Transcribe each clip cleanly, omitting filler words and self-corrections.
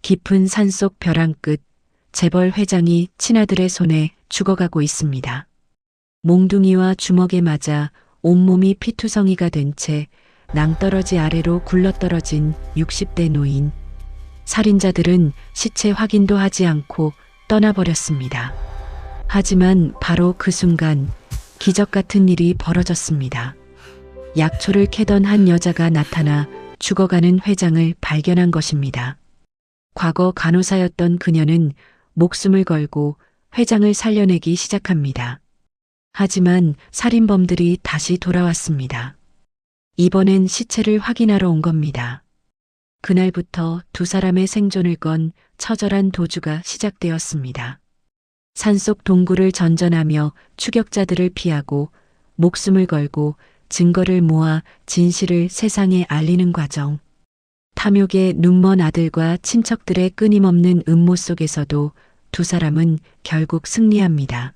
깊은 산속 벼랑 끝 재벌 회장이 친아들의 손에 죽어가고 있습니다. 몽둥이와 주먹에 맞아 온몸이 피투성이가 된 채 낭떠러지 아래로 굴러떨어진 60대 노인. 살인자들은 시체 확인도 하지 않고 떠나버렸습니다. 하지만 바로 그 순간 기적 같은 일이 벌어졌습니다. 약초를 캐던 한 여자가 나타나 죽어가는 회장을 발견한 것입니다. 과거 간호사였던 그녀는 목숨을 걸고 회장을 살려내기 시작합니다. 하지만 살인범들이 다시 돌아왔습니다. 이번엔 시체를 확인하러 온 겁니다. 그날부터 두 사람의 생존을 건 처절한 도주가 시작되었습니다. 산속 동굴을 전전하며 추격자들을 피하고 목숨을 걸고 증거를 모아 진실을 세상에 알리는 과정. 탐욕의 눈먼 아들과 친척들의 끊임없는 음모 속에서도 두 사람은 결국 승리합니다.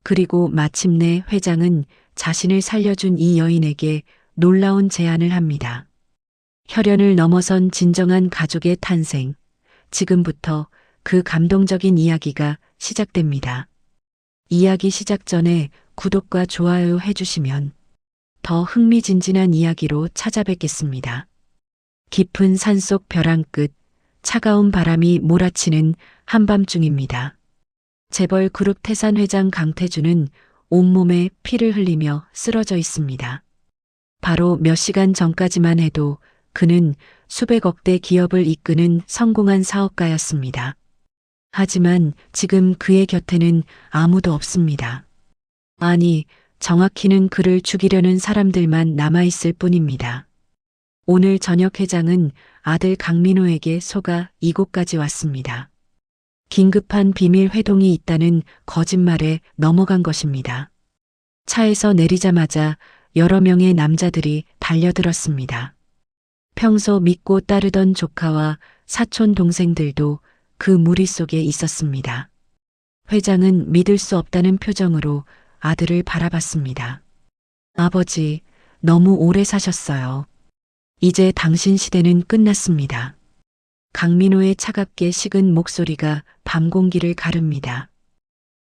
그리고 마침내 회장은 자신을 살려준 이 여인에게 놀라운 제안을 합니다. 혈연을 넘어선 진정한 가족의 탄생. 지금부터 그 감동적인 이야기가 시작됩니다. 이야기 시작 전에 구독과 좋아요 해주시면 더 흥미진진한 이야기로 찾아뵙겠습니다. 깊은 산속 벼랑 끝 차가운 바람이 몰아치는 한밤중입니다. 재벌 그룹 태산 회장 강태주는 온몸에 피를 흘리며 쓰러져 있습니다. 바로 몇 시간 전까지만 해도 그는 수백억대 기업을 이끄는 성공한 사업가였습니다. 하지만 지금 그의 곁에는 아무도 없습니다. 아니, 정확히는 그를 죽이려는 사람들만 남아있을 뿐입니다. 오늘 저녁 회장은 아들 강민호에게 속아 이곳까지 왔습니다. 긴급한 비밀 회동이 있다는 거짓말에 넘어간 것입니다. 차에서 내리자마자 여러 명의 남자들이 달려들었습니다. 평소 믿고 따르던 조카와 사촌 동생들도 그 무리 속에 있었습니다. 회장은 믿을 수 없다는 표정으로 아들을 바라봤습니다. 아버지, 너무 오래 사셨어요. 이제 당신 시대는 끝났습니다. 강민호의 차갑게 식은 목소리가 밤 공기를 가릅니다.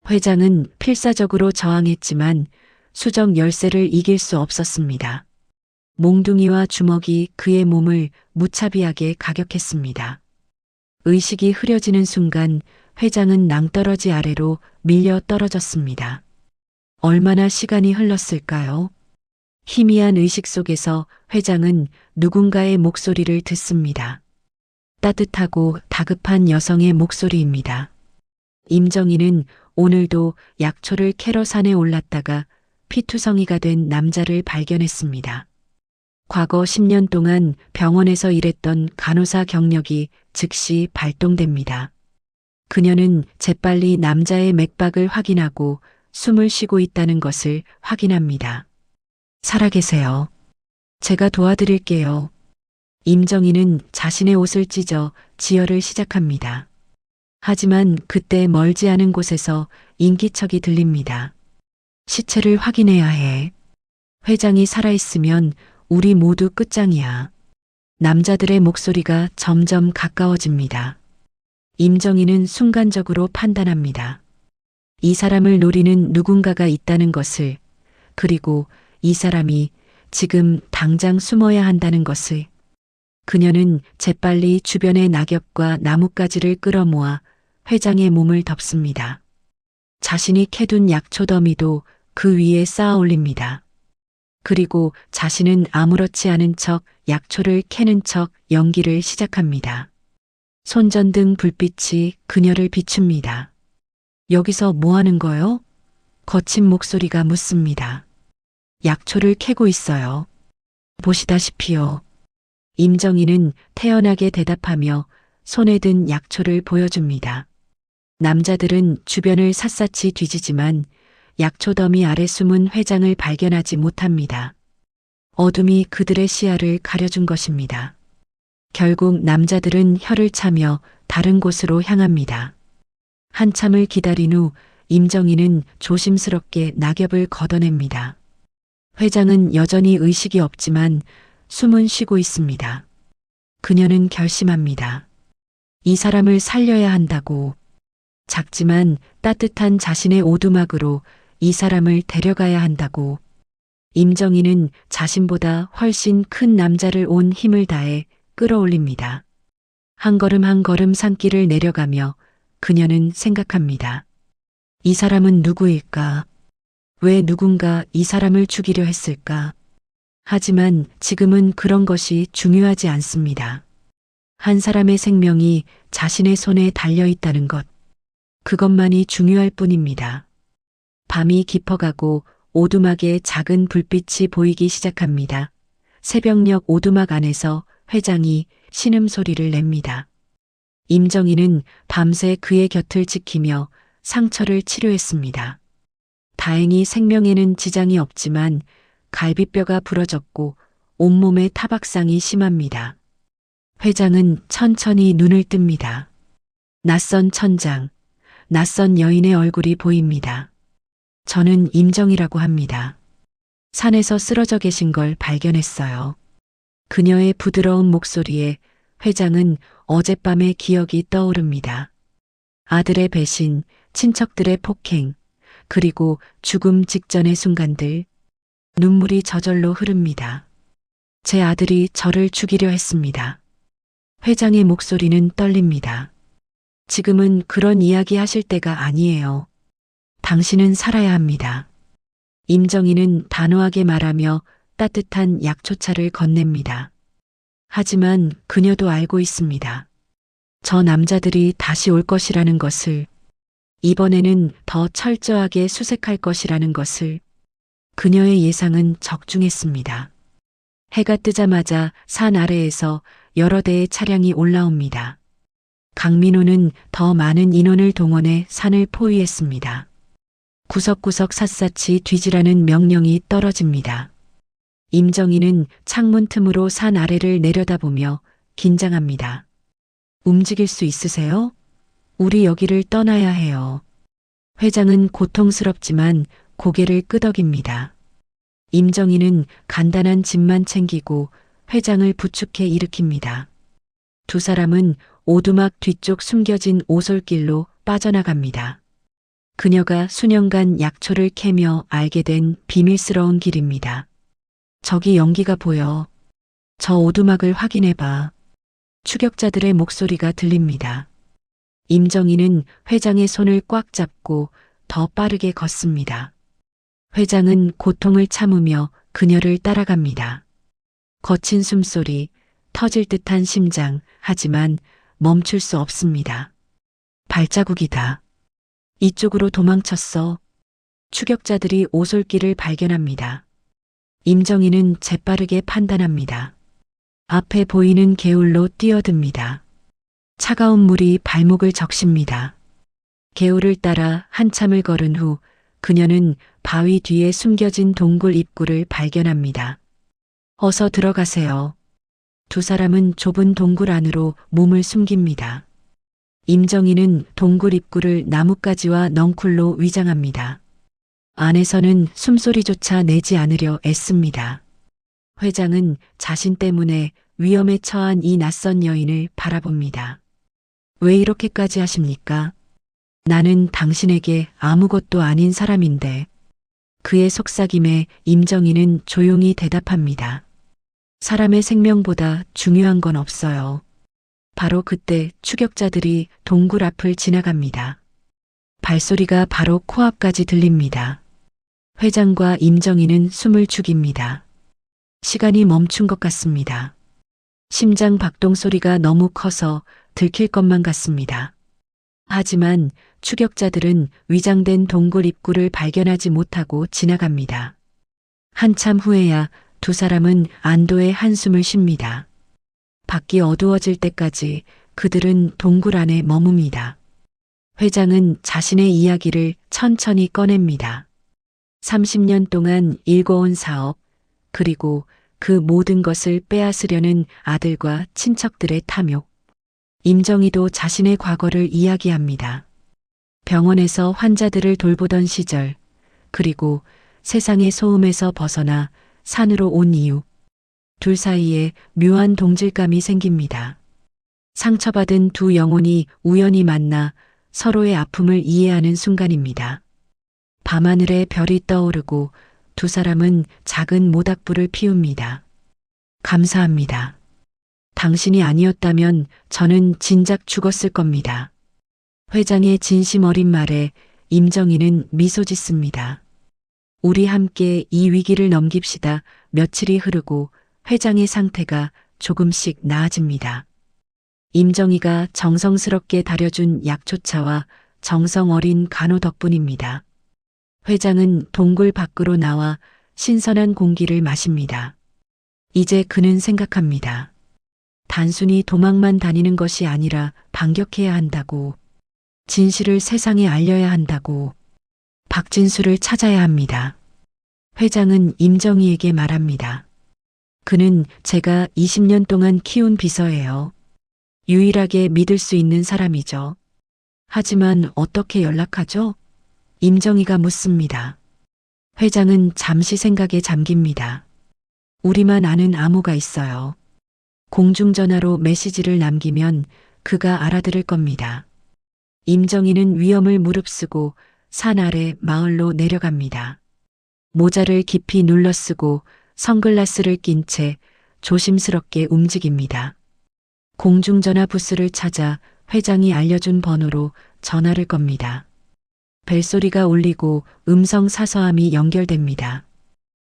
회장은 필사적으로 저항했지만 수정 열쇠를 이길 수 없었습니다. 몽둥이와 주먹이 그의 몸을 무차비하게 가격했습니다. 의식이 흐려지는 순간 회장은 낭떠러지 아래로 밀려 떨어졌습니다. 얼마나 시간이 흘렀을까요? 희미한 의식 속에서 회장은 누군가의 목소리를 듣습니다. 따뜻하고 다급한 여성의 목소리입니다. 임정희는 오늘도 약초를 캐러 산에 올랐다가 피투성이가 된 남자를 발견했습니다. 과거 10년 동안 병원에서 일했던 간호사 경력이 즉시 발동됩니다. 그녀는 재빨리 남자의 맥박을 확인하고 숨을 쉬고 있다는 것을 확인합니다. 살아계세요. 제가 도와드릴게요. 임정희는 자신의 옷을 찢어 지혈을 시작합니다. 하지만 그때 멀지 않은 곳에서 인기척이 들립니다. 시체를 확인해야 해. 회장이 살아있으면 우리 모두 끝장이야. 남자들의 목소리가 점점 가까워집니다. 임정희는 순간적으로 판단합니다. 이 사람을 노리는 누군가가 있다는 것을, 그리고 이 사람이 지금 당장 숨어야 한다는 것을. 그녀는 재빨리 주변의 낙엽과 나뭇가지를 끌어모아 회장의 몸을 덮습니다. 자신이 캐둔 약초 더미도 그 위에 쌓아 올립니다. 그리고 자신은 아무렇지 않은 척 약초를 캐는 척 연기를 시작합니다. 손전등 불빛이 그녀를 비춥니다. 여기서 뭐 하는 거요? 거친 목소리가 묻습니다. 약초를 캐고 있어요. 보시다시피요. 임정희는 태연하게 대답하며 손에 든 약초를 보여줍니다. 남자들은 주변을 샅샅이 뒤지지만 약초 더미 아래 숨은 회장을 발견하지 못합니다. 어둠이 그들의 시야를 가려준 것입니다. 결국 남자들은 혀를 차며 다른 곳으로 향합니다. 한참을 기다린 후 임정희는 조심스럽게 낙엽을 걷어냅니다. 회장은 여전히 의식이 없지만 숨은 쉬고 있습니다. 그녀는 결심합니다. 이 사람을 살려야 한다고. 작지만 따뜻한 자신의 오두막으로 이 사람을 데려가야 한다고. 임정희는 자신보다 훨씬 큰 남자를 온 힘을 다해 끌어올립니다. 한 걸음 한 걸음 산길을 내려가며 그녀는 생각합니다. 이 사람은 누구일까? 왜 누군가 이 사람을 죽이려 했을까? 하지만 지금은 그런 것이 중요하지 않습니다. 한 사람의 생명이 자신의 손에 달려 있다는 것. 그것만이 중요할 뿐입니다. 밤이 깊어가고 오두막에 작은 불빛이 보이기 시작합니다. 새벽녘 오두막 안에서 회장이 신음소리를 냅니다. 임정희는 밤새 그의 곁을 지키며 상처를 치료했습니다. 다행히 생명에는 지장이 없지만 갈비뼈가 부러졌고 온몸에 타박상이 심합니다. 회장은 천천히 눈을 뜹니다. 낯선 천장, 낯선 여인의 얼굴이 보입니다. 저는 임정희라고 합니다. 산에서 쓰러져 계신 걸 발견했어요. 그녀의 부드러운 목소리에 회장은 어젯밤의 기억이 떠오릅니다. 아들의 배신, 친척들의 폭행, 그리고 죽음 직전의 순간들. 눈물이 저절로 흐릅니다. 제 아들이 저를 죽이려 했습니다. 회장의 목소리는 떨립니다. 지금은 그런 이야기 하실 때가 아니에요. 당신은 살아야 합니다. 임정희는 단호하게 말하며 따뜻한 약초차를 건넵니다. 하지만 그녀도 알고 있습니다. 저 남자들이 다시 올 것이라는 것을, 이번에는 더 철저하게 수색할 것이라는 것을. 그녀의 예상은 적중했습니다. 해가 뜨자마자 산 아래에서 여러 대의 차량이 올라옵니다. 강민호는 더 많은 인원을 동원해 산을 포위했습니다. 구석구석 샅샅이 뒤지라는 명령이 떨어집니다. 임정희는 창문 틈으로 산 아래를 내려다보며 긴장합니다. 움직일 수 있으세요? 우리 여기를 떠나야 해요. 회장은 고통스럽지만 고개를 끄덕입니다. 임정희는 간단한 짐만 챙기고 회장을 부축해 일으킵니다. 두 사람은 오두막 뒤쪽 숨겨진 오솔길로 빠져나갑니다. 그녀가 수년간 약초를 캐며 알게 된 비밀스러운 길입니다. 저기 연기가 보여. 저 오두막을 확인해봐. 추격자들의 목소리가 들립니다. 임정희는 회장의 손을 꽉 잡고 더 빠르게 걷습니다. 회장은 고통을 참으며 그녀를 따라갑니다. 거친 숨소리, 터질 듯한 심장, 하지만 멈출 수 없습니다. 발자국이다. 이쪽으로 도망쳤어. 추격자들이 오솔길을 발견합니다. 임정희는 재빠르게 판단합니다. 앞에 보이는 개울로 뛰어듭니다. 차가운 물이 발목을 적십니다. 개울을 따라 한참을 걸은 후 그녀는 바위 뒤에 숨겨진 동굴 입구를 발견합니다. 어서 들어가세요. 두 사람은 좁은 동굴 안으로 몸을 숨깁니다. 임정희는 동굴 입구를 나뭇가지와 넝쿨로 위장합니다. 안에서는 숨소리조차 내지 않으려 애씁니다. 회장은 자신 때문에 위험에 처한 이 낯선 여인을 바라봅니다. 왜 이렇게까지 하십니까? 나는 당신에게 아무것도 아닌 사람인데. 그의 속삭임에 임정희는 조용히 대답합니다. 사람의 생명보다 중요한 건 없어요. 바로 그때 추격자들이 동굴 앞을 지나갑니다. 발소리가 바로 코앞까지 들립니다. 회장과 임정희는 숨을 죽입니다. 시간이 멈춘 것 같습니다. 심장 박동 소리가 너무 커서 들킬 것만 같습니다. 하지만 추격자들은 위장된 동굴 입구를 발견하지 못하고 지나갑니다. 한참 후에야 두 사람은 안도의 한숨을 쉽니다. 밖이 어두워질 때까지 그들은 동굴 안에 머뭅니다. 회장은 자신의 이야기를 천천히 꺼냅니다. 30년 동안 일궈온 사업, 그리고 그 모든 것을 빼앗으려는 아들과 친척들의 탐욕. 임정희도 자신의 과거를 이야기합니다. 병원에서 환자들을 돌보던 시절, 그리고 세상의 소음에서 벗어나 산으로 온 이유. 둘 사이에 묘한 동질감이 생깁니다. 상처받은 두 영혼이 우연히 만나 서로의 아픔을 이해하는 순간입니다. 밤하늘에 별이 떠오르고 두 사람은 작은 모닥불을 피웁니다. 감사합니다. 당신이 아니었다면 저는 진작 죽었을 겁니다. 회장의 진심 어린 말에 임정희는 미소 짓습니다. 우리 함께 이 위기를 넘깁시다. 며칠이 흐르고 회장의 상태가 조금씩 나아집니다. 임정희가 정성스럽게 다려준 약초차와 정성 어린 간호 덕분입니다. 회장은 동굴 밖으로 나와 신선한 공기를 마십니다. 이제 그는 생각합니다. 단순히 도망만 다니는 것이 아니라 반격해야 한다고, 진실을 세상에 알려야 한다고, 박진수를 찾아야 합니다. 회장은 임정희에게 말합니다. 그는 제가 20년 동안 키운 비서예요. 유일하게 믿을 수 있는 사람이죠. 하지만 어떻게 연락하죠? 임정희가 묻습니다. 회장은 잠시 생각에 잠깁니다. 우리만 아는 암호가 있어요. 공중전화로 메시지를 남기면 그가 알아들을 겁니다. 임정희는 위험을 무릅쓰고 산 아래 마을로 내려갑니다. 모자를 깊이 눌러쓰고 선글라스를 낀 채 조심스럽게 움직입니다. 공중전화 부스를 찾아 회장이 알려준 번호로 전화를 겁니다. 벨소리가 울리고 음성 사서함이 연결됩니다.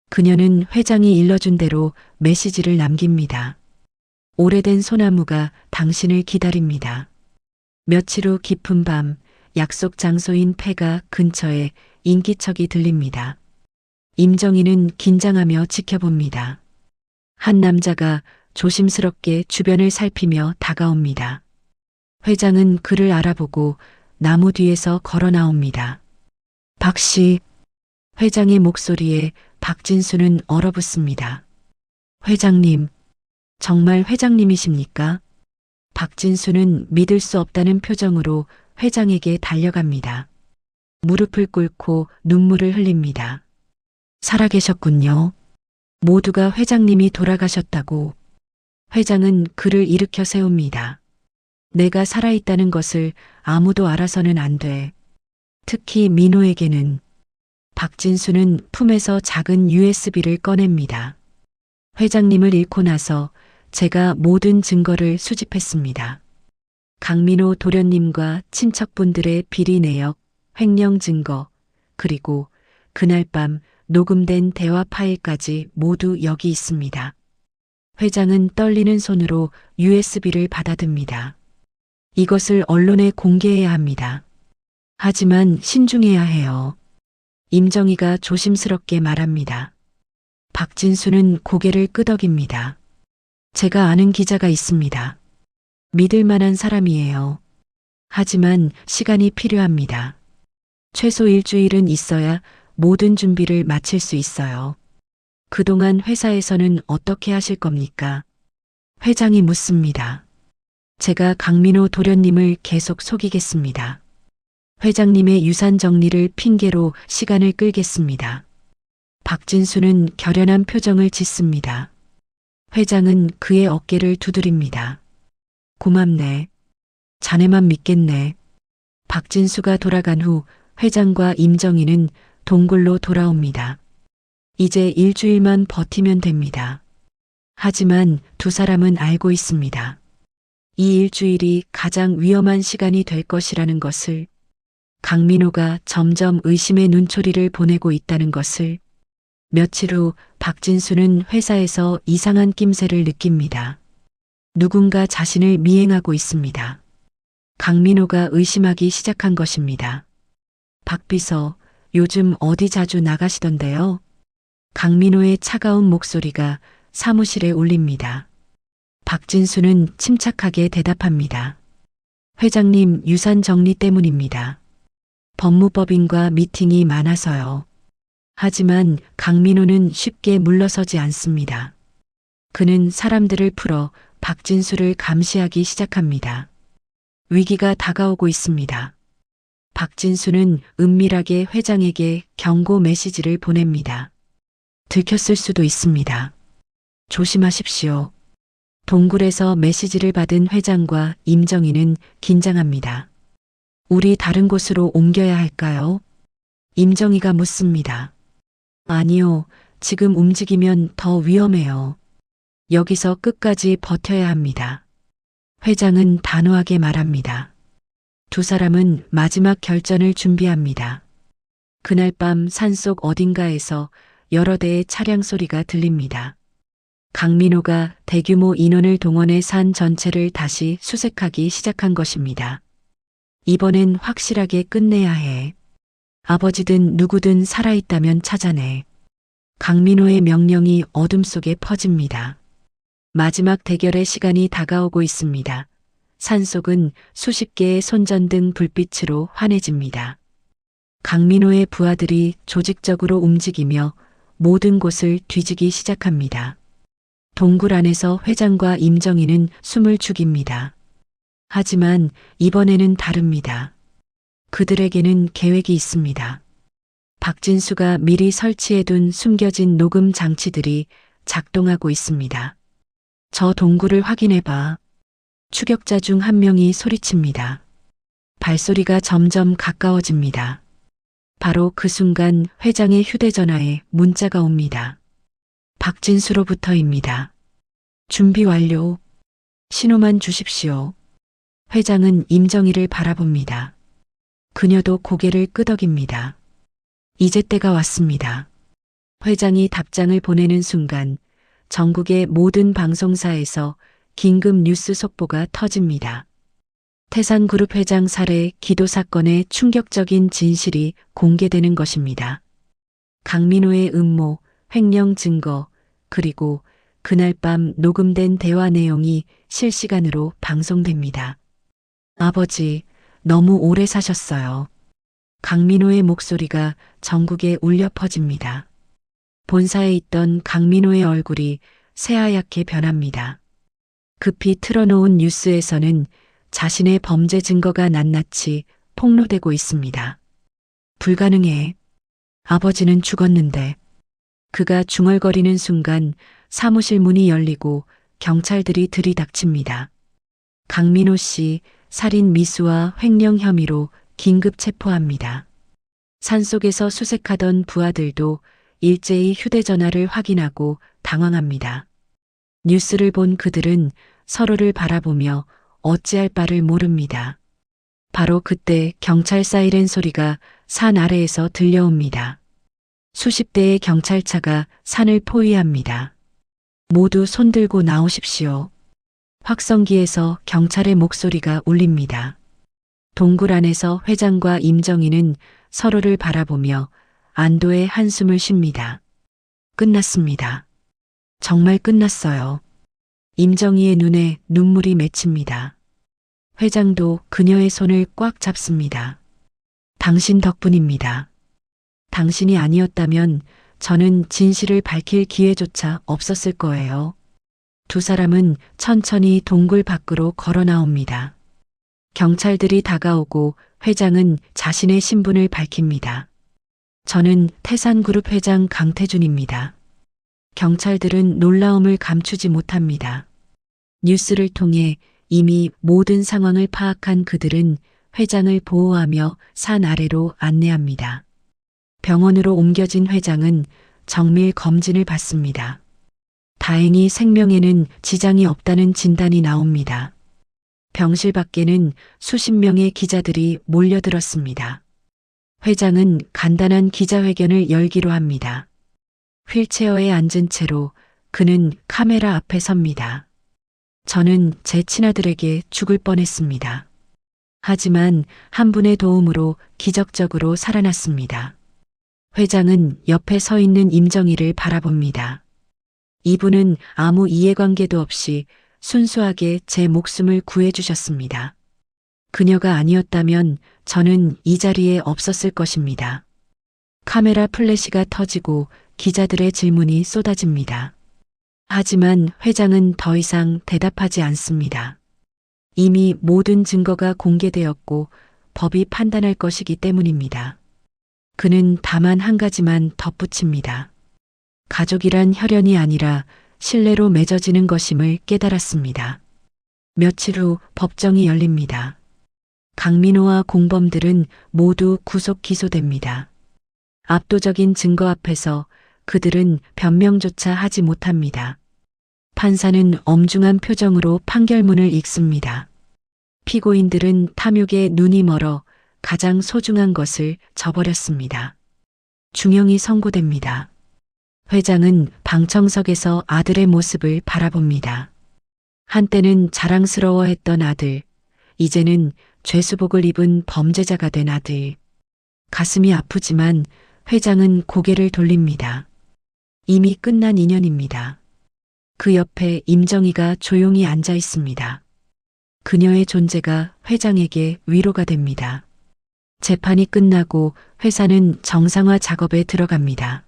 그녀는 회장이 일러준 대로 메시지를 남깁니다. 오래된 소나무가 당신을 기다립니다. 며칠 후 깊은 밤 약속 장소인 폐가 근처에 인기척이 들립니다. 임정희는 긴장하며 지켜봅니다. 한 남자가 조심스럽게 주변을 살피며 다가옵니다. 회장은 그를 알아보고 나무 뒤에서 걸어 나옵니다. 박 씨, 회장의 목소리에 박진수는 얼어붙습니다. 회장님, 정말 회장님이십니까? 박진수는 믿을 수 없다는 표정으로 회장에게 달려갑니다. 무릎을 꿇고 눈물을 흘립니다. 살아계셨군요. 모두가 회장님이 돌아가셨다고. 회장은 그를 일으켜 세웁니다. 내가 살아있다는 것을 아무도 알아서는 안 돼. 특히 민호에게는. 박진수는 품에서 작은 USB를 꺼냅니다. 회장님을 잃고 나서 제가 모든 증거를 수집했습니다. 강민호 도련님과 친척분들의 비리 내역, 횡령 증거, 그리고 그날 밤 녹음된 대화 파일까지 모두 여기 있습니다. 회장은 떨리는 손으로 USB를 받아듭니다. 이것을 언론에 공개해야 합니다. 하지만 신중해야 해요. 임정희가 조심스럽게 말합니다. 박진수는 고개를 끄덕입니다. 제가 아는 기자가 있습니다. 믿을 만한 사람이에요. 하지만 시간이 필요합니다. 최소 일주일은 있어야 모든 준비를 마칠 수 있어요. 그동안 회사에서는 어떻게 하실 겁니까? 회장이 묻습니다. 제가 강민호 도련님을 계속 속이겠습니다. 회장님의 유산 정리를 핑계로 시간을 끌겠습니다. 박진수는 결연한 표정을 짓습니다. 회장은 그의 어깨를 두드립니다. 고맙네. 자네만 믿겠네. 박진수가 돌아간 후 회장과 임정희는 동굴로 돌아옵니다. 이제 일주일만 버티면 됩니다. 하지만 두 사람은 알고 있습니다. 이 일주일이 가장 위험한 시간이 될 것이라는 것을, 강민호가 점점 의심의 눈초리를 보내고 있다는 것을. 며칠 후 박진수는 회사에서 이상한 낌새를 느낍니다. 누군가 자신을 미행하고 있습니다. 강민호가 의심하기 시작한 것입니다. 박 비서, 요즘 어디 자주 나가시던데요? 강민호의 차가운 목소리가 사무실에 울립니다. 박진수는 침착하게 대답합니다. 회장님 유산 정리 때문입니다. 법무법인과 미팅이 많아서요. 하지만 강민호는 쉽게 물러서지 않습니다. 그는 사람들을 풀어 박진수를 감시하기 시작합니다. 위기가 다가오고 있습니다. 박진수는 은밀하게 회장에게 경고 메시지를 보냅니다. 들켰을 수도 있습니다. 조심하십시오. 동굴에서 메시지를 받은 회장과 임정희는 긴장합니다. 우리 다른 곳으로 옮겨야 할까요? 임정희가 묻습니다. 아니요, 지금 움직이면 더 위험해요. 여기서 끝까지 버텨야 합니다. 회장은 단호하게 말합니다. 두 사람은 마지막 결전을 준비합니다. 그날 밤 산속 어딘가에서 여러 대의 차량 소리가 들립니다. 강민호가 대규모 인원을 동원해 산 전체를 다시 수색하기 시작한 것입니다. 이번엔 확실하게 끝내야 해. 아버지든 누구든 살아있다면 찾아내. 강민호의 명령이 어둠 속에 퍼집니다. 마지막 대결의 시간이 다가오고 있습니다. 산속은 수십 개의 손전등 불빛으로 환해집니다. 강민호의 부하들이 조직적으로 움직이며 모든 곳을 뒤지기 시작합니다. 동굴 안에서 회장과 임정희는 숨을 죽입니다. 하지만 이번에는 다릅니다. 그들에게는 계획이 있습니다. 박진수가 미리 설치해둔 숨겨진 녹음 장치들이 작동하고 있습니다. 저 동굴을 확인해봐. 추격자 중 한 명이 소리칩니다. 발소리가 점점 가까워집니다. 바로 그 순간 회장의 휴대전화에 문자가 옵니다. 박진수로부터입니다. 준비 완료. 신호만 주십시오. 회장은 임정희를 바라봅니다. 그녀도 고개를 끄덕입니다. 이제 때가 왔습니다. 회장이 답장을 보내는 순간 전국의 모든 방송사에서 긴급 뉴스 속보가 터집니다. 태산그룹 회장 살해 기도 사건의 충격적인 진실이 공개되는 것입니다. 강민호의 음모, 횡령 증거, 그리고 그날 밤 녹음된 대화 내용이 실시간으로 방송됩니다. 아버지, 너무 오래 사셨어요. 강민호의 목소리가 전국에 울려 퍼집니다. 본사에 있던 강민호의 얼굴이 새하얗게 변합니다. 급히 틀어놓은 뉴스에서는 자신의 범죄 증거가 낱낱이 폭로되고 있습니다. 불가능해. 아버지는 죽었는데. 그가 중얼거리는 순간 사무실 문이 열리고 경찰들이 들이닥칩니다. 강민호 씨 살인 미수와 횡령 혐의로 긴급 체포합니다. 산속에서 수색하던 부하들도 일제히 휴대전화를 확인하고 당황합니다. 뉴스를 본 그들은 서로를 바라보며 어찌할 바를 모릅니다. 바로 그때 경찰 사이렌 소리가 산 아래에서 들려옵니다. 수십 대의 경찰차가 산을 포위합니다. 모두 손들고 나오십시오. 확성기에서 경찰의 목소리가 울립니다. 동굴 안에서 회장과 임정희는 서로를 바라보며 안도의 한숨을 쉽니다. 끝났습니다. 정말 끝났어요. 임정희의 눈에 눈물이 맺힙니다. 회장도 그녀의 손을 꽉 잡습니다. 당신 덕분입니다. 당신이 아니었다면 저는 진실을 밝힐 기회조차 없었을 거예요. 두 사람은 천천히 동굴 밖으로 걸어 나옵니다. 경찰들이 다가오고 회장은 자신의 신분을 밝힙니다. 저는 태산그룹 회장 강태준입니다. 경찰들은 놀라움을 감추지 못합니다. 뉴스를 통해 이미 모든 상황을 파악한 그들은 회장을 보호하며 산 아래로 안내합니다. 병원으로 옮겨진 회장은 정밀 검진을 받습니다. 다행히 생명에는 지장이 없다는 진단이 나옵니다. 병실 밖에는 수십 명의 기자들이 몰려들었습니다. 회장은 간단한 기자회견을 열기로 합니다. 휠체어에 앉은 채로 그는 카메라 앞에 섭니다. 저는 제 친아들에게 죽을 뻔했습니다. 하지만 한 분의 도움으로 기적적으로 살아났습니다. 회장은 옆에 서 있는 임정희를 바라봅니다. 이분은 아무 이해관계도 없이 순수하게 제 목숨을 구해주셨습니다. 그녀가 아니었다면 저는 이 자리에 없었을 것입니다. 카메라 플래시가 터지고 기자들의 질문이 쏟아집니다. 하지만 회장은 더 이상 대답하지 않습니다. 이미 모든 증거가 공개되었고 법이 판단할 것이기 때문입니다. 그는 다만 한 가지만 덧붙입니다. 가족이란 혈연이 아니라 신뢰로 맺어지는 것임을 깨달았습니다. 며칠 후 법정이 열립니다. 강민호와 공범들은 모두 구속 기소됩니다. 압도적인 증거 앞에서 그들은 변명조차 하지 못합니다. 판사는 엄중한 표정으로 판결문을 읽습니다. 피고인들은 탐욕에 눈이 멀어 가장 소중한 것을 저버렸습니다. 중형이 선고됩니다. 회장은 방청석에서 아들의 모습을 바라봅니다. 한때는 자랑스러워했던 아들, 이제는 죄수복을 입은 범죄자가 된 아들. 가슴이 아프지만 회장은 고개를 돌립니다. 이미 끝난 인연입니다. 그 옆에 임정희가 조용히 앉아 있습니다. 그녀의 존재가 회장에게 위로가 됩니다. 재판이 끝나고 회사는 정상화 작업에 들어갑니다.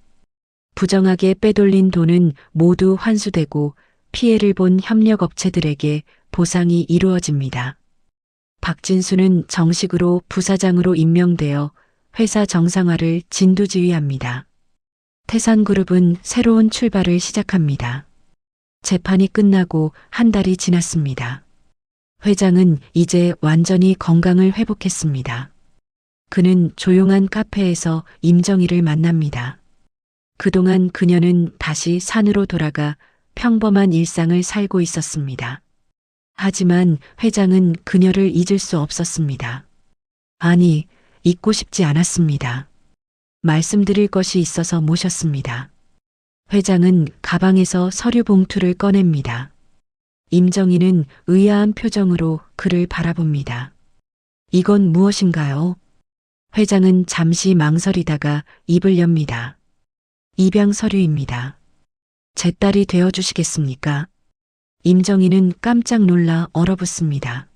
부정하게 빼돌린 돈은 모두 환수되고 피해를 본 협력업체들에게 보상이 이루어집니다. 박진수는 정식으로 부사장으로 임명되어 회사 정상화를 진두지휘합니다. 태산그룹은 새로운 출발을 시작합니다. 재판이 끝나고 한 달이 지났습니다. 회장은 이제 완전히 건강을 회복했습니다. 그는 조용한 카페에서 임정희를 만납니다. 그동안 그녀는 다시 산으로 돌아가 평범한 일상을 살고 있었습니다. 하지만 회장은 그녀를 잊을 수 없었습니다. 아니, 잊고 싶지 않았습니다. 말씀드릴 것이 있어서 모셨습니다. 회장은 가방에서 서류 봉투를 꺼냅니다. 임정희는 의아한 표정으로 그를 바라봅니다. 이건 무엇인가요? 회장은 잠시 망설이다가 입을 엽니다. 입양 서류입니다. 제 딸이 되어주시겠습니까? 임정희는 깜짝 놀라 얼어붙습니다.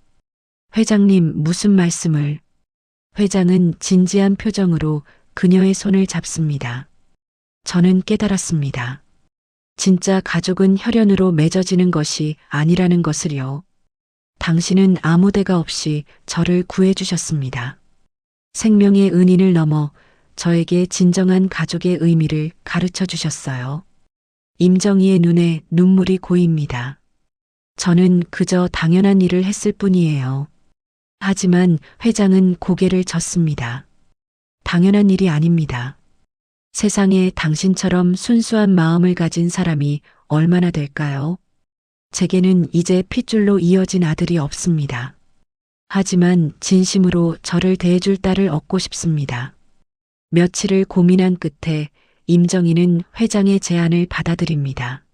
회장님, 무슨 말씀을? 회장은 진지한 표정으로 그녀의 손을 잡습니다. 저는 깨달았습니다. 진짜 가족은 혈연으로 맺어지는 것이 아니라는 것을요. 당신은 아무 데가 없이 저를 구해주셨습니다. 생명의 은인을 넘어 저에게 진정한 가족의 의미를 가르쳐 주셨어요. 임정희의 눈에 눈물이 고입니다. 저는 그저 당연한 일을 했을 뿐이에요. 하지만 회장은 고개를 젓습니다. 당연한 일이 아닙니다. 세상에 당신처럼 순수한 마음을 가진 사람이 얼마나 될까요? 제게는 이제 핏줄로 이어진 아들이 없습니다. 하지만 진심으로 저를 대해줄 딸을 얻고 싶습니다. 며칠을 고민한 끝에 임정희는 회장의 제안을 받아들입니다.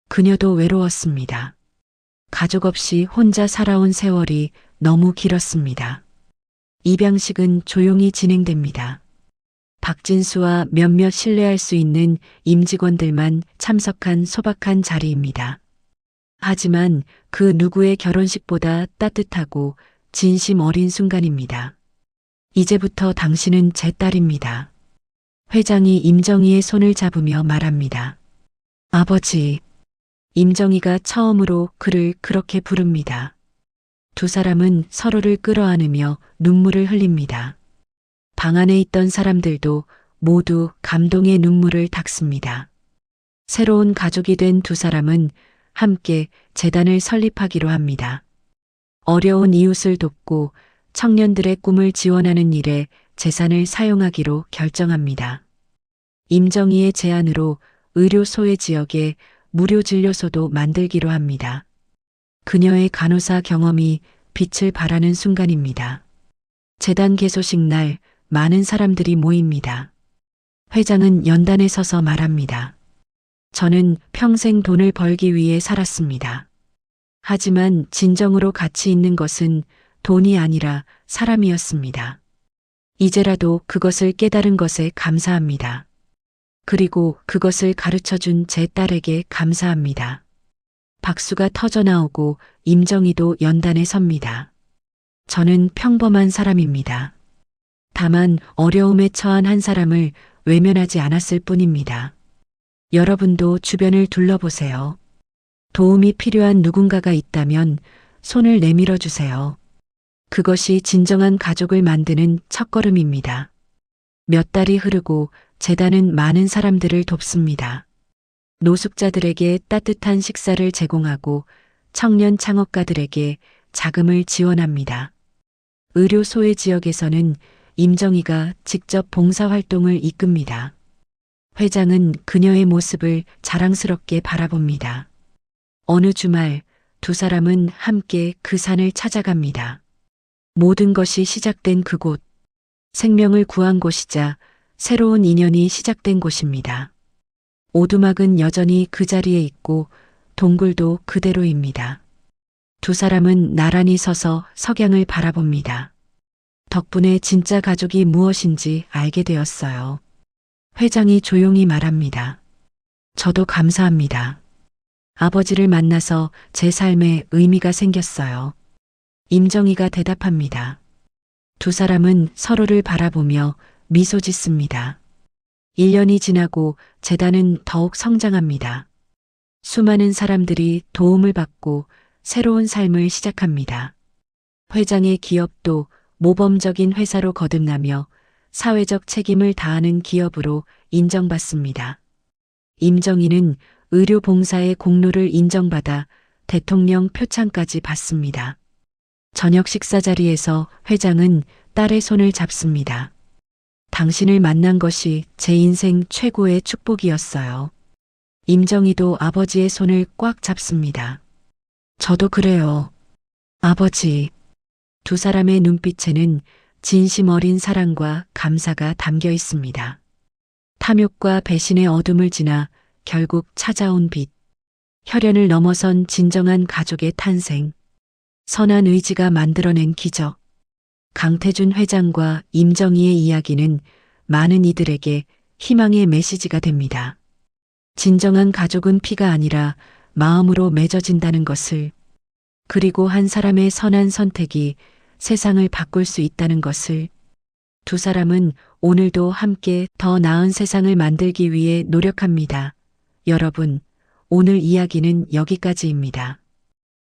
그녀도 외로웠습니다. 가족 없이 혼자 살아온 세월이 너무 길었습니다. 입양식은 조용히 진행됩니다. 박진수와 몇몇 신뢰할 수 있는 임직원들만 참석한 소박한 자리입니다. 하지만 그 누구의 결혼식보다 따뜻하고 진심 어린 순간입니다. 이제부터 당신은 제 딸입니다. 회장이 임정희의 손을 잡으며 말합니다. 아버지. 임정희가 처음으로 그를 그렇게 부릅니다. 두 사람은 서로를 끌어안으며 눈물을 흘립니다. 방 안에 있던 사람들도 모두 감동의 눈물을 닦습니다. 새로운 가족이 된 두 사람은 함께 재단을 설립하기로 합니다. 어려운 이웃을 돕고 청년들의 꿈을 지원하는 일에 재산을 사용하기로 결정합니다. 임정희의 제안으로 의료 소외 지역에 무료 진료소도 만들기로 합니다. 그녀의 간호사 경험이 빛을 발하는 순간입니다. 재단 개소식 날 많은 사람들이 모입니다. 회장은 연단에 서서 말합니다. 저는 평생 돈을 벌기 위해 살았습니다. 하지만 진정으로 가치 있는 것은 돈이 아니라 사람이었습니다. 이제라도 그것을 깨달은 것에 감사합니다. 그리고 그것을 가르쳐준 제 딸에게 감사합니다. 박수가 터져나오고 임정희도 연단에 섭니다. 저는 평범한 사람입니다. 다만 어려움에 처한 한 사람을 외면하지 않았을 뿐입니다. 여러분도 주변을 둘러보세요. 도움이 필요한 누군가가 있다면 손을 내밀어 주세요. 그것이 진정한 가족을 만드는 첫걸음입니다. 몇 달이 흐르고 재단은 많은 사람들을 돕습니다. 노숙자들에게 따뜻한 식사를 제공하고 청년 창업가들에게 자금을 지원합니다. 의료 소외 지역에서는 임정희가 직접 봉사활동을 이끕니다. 회장은 그녀의 모습을 자랑스럽게 바라봅니다. 어느 주말 두 사람은 함께 그 산을 찾아갑니다. 모든 것이 시작된 그곳, 생명을 구한 곳이자 새로운 인연이 시작된 곳입니다. 오두막은 여전히 그 자리에 있고 동굴도 그대로입니다. 두 사람은 나란히 서서 석양을 바라봅니다. 덕분에 진짜 가족이 무엇인지 알게 되었어요. 회장이 조용히 말합니다. 저도 감사합니다. 아버지를 만나서 제 삶에 의미가 생겼어요. 임정희가 대답합니다. 두 사람은 서로를 바라보며 미소 짓습니다. 1년이 지나고 재단은 더욱 성장합니다. 수많은 사람들이 도움을 받고 새로운 삶을 시작합니다. 회장의 기업도 모범적인 회사로 거듭나며 사회적 책임을 다하는 기업으로 인정받습니다. 임정희는 의료 봉사의 공로를 인정받아 대통령 표창까지 받습니다. 저녁 식사 자리에서 회장은 딸의 손을 잡습니다. 당신을 만난 것이 제 인생 최고의 축복이었어요. 임정희도 아버지의 손을 꽉 잡습니다. 저도 그래요. 아버지. 두 사람의 눈빛에는 진심 어린 사랑과 감사가 담겨 있습니다. 탐욕과 배신의 어둠을 지나 결국 찾아온 빛. 혈연을 넘어선 진정한 가족의 탄생. 선한 의지가 만들어낸 기적. 강태준 회장과 임정희의 이야기는 많은 이들에게 희망의 메시지가 됩니다. 진정한 가족은 피가 아니라 마음으로 맺어진다는 것을, 그리고 한 사람의 선한 선택이 세상을 바꿀 수 있다는 것을. 두 사람은 오늘도 함께 더 나은 세상을 만들기 위해 노력합니다. 여러분, 오늘 이야기는 여기까지입니다.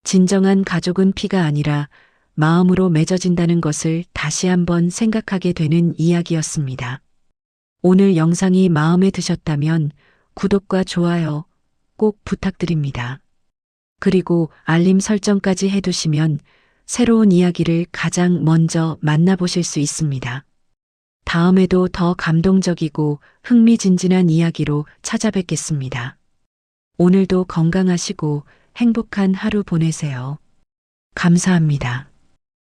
진정한 가족은 피가 아니라 마음으로 맺어진다는 것을 다시 한번 생각하게 되는 이야기였습니다. 오늘 영상이 마음에 드셨다면 구독과 좋아요 꼭 부탁드립니다. 그리고 알림 설정까지 해두시면 새로운 이야기를 가장 먼저 만나보실 수 있습니다. 다음에도 더 감동적이고 흥미진진한 이야기로 찾아뵙겠습니다. 오늘도 건강하시고 행복한 하루 보내세요. 감사합니다.